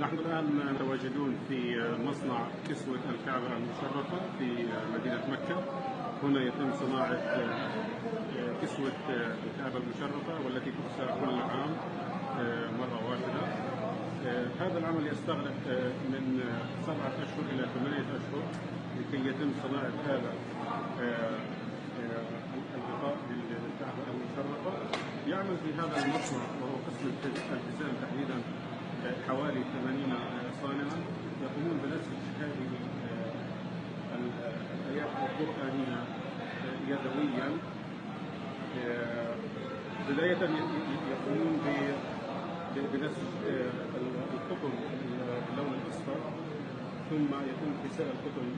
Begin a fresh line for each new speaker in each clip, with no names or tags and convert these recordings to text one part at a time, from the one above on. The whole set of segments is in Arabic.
نحن الآن متواجدون في مصنع كسوة الكعبة المشرفة في مدينة مكة. هنا يتم صناعة كسوة الكعبة المشرفة والتي تكسى كل عام مرة واحدة. هذا العمل يستغرق من 7 أشهر إلى 8 أشهر لكي يتم صناعة هذا الغطاء للكعبة المشرفة. يعمل في هذا المصنع وهو قسم الالتزام تحديدا حوالي 80 صانعا يقومون بنسج هذه الآيات القرآنية يدويا. بداية يقومون بنسج القطن باللون الأصفر، ثم يتم كساء القطن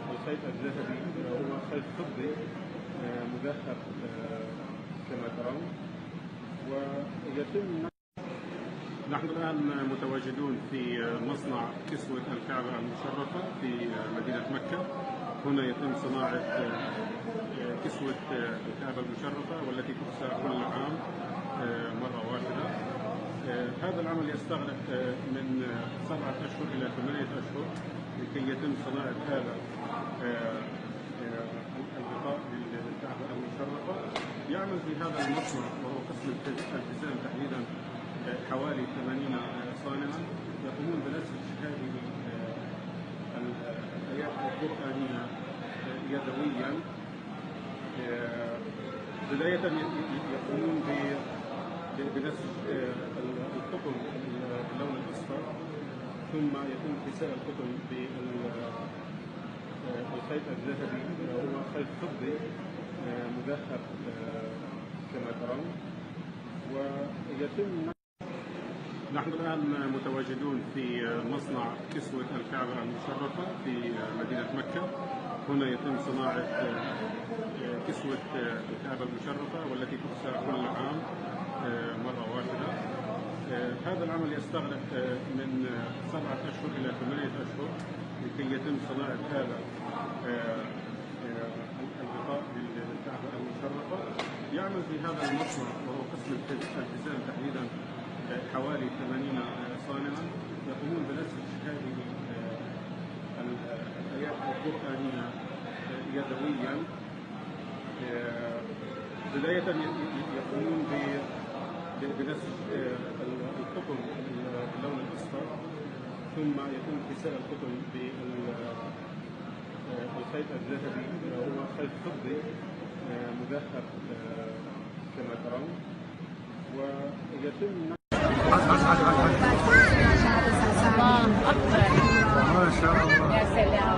بالخيط الذهبي وهو خيط فضي مذهب كما ترون. ويتم نحن الآن متواجدون في مصنع كسوة الكعبة المشرفة في مدينة مكة. هنا يتم صناعة كسوة الكعبة المشرفة والتي تكسى كل عام مرة واحدة. هذا العمل يستغرق من 7 أشهر إلى 8 أشهر لكي يتم صناعة هذا الغطاء للكعبة المشرفة. يعمل في هذا المصنع وهو قسم الالتزام تحديدا حوالي 80 صانعا يقومون بنسج هذه الآيات القرآنية يدويا. بداية يقومون بنسج القطن باللون الأصفر، ثم يتم كساء القطن بالخيط الذهبي وهو خيط فضي مذهب كما ترون. ويتم نحن الآن متواجدون في مصنع كسوة الكعبة المشرفة في مدينة مكة. هنا يتم صناعة كسوة الكعبة المشرفة والتي تكسى كل عام مرة واحدة. هذا العمل يستغرق من 7 أشهر إلى 8 أشهر لكي يتم صناعة هذا الغطاء للكعبة المشرفة. يعمل في هذا المصنع وهو قسم الالتزام تحديدا حوالي 80 صانعا يقومون بنسج هذه الآيات القرآنية يدويا. بداية يقومون بنسج القطن باللون الأصفر، ثم يتم كساء القطن بالخيط الذهبي وهو خيط فضي مذهب كما ترون. ويتم
الله أكبر، ما شاء الله، يا سلام.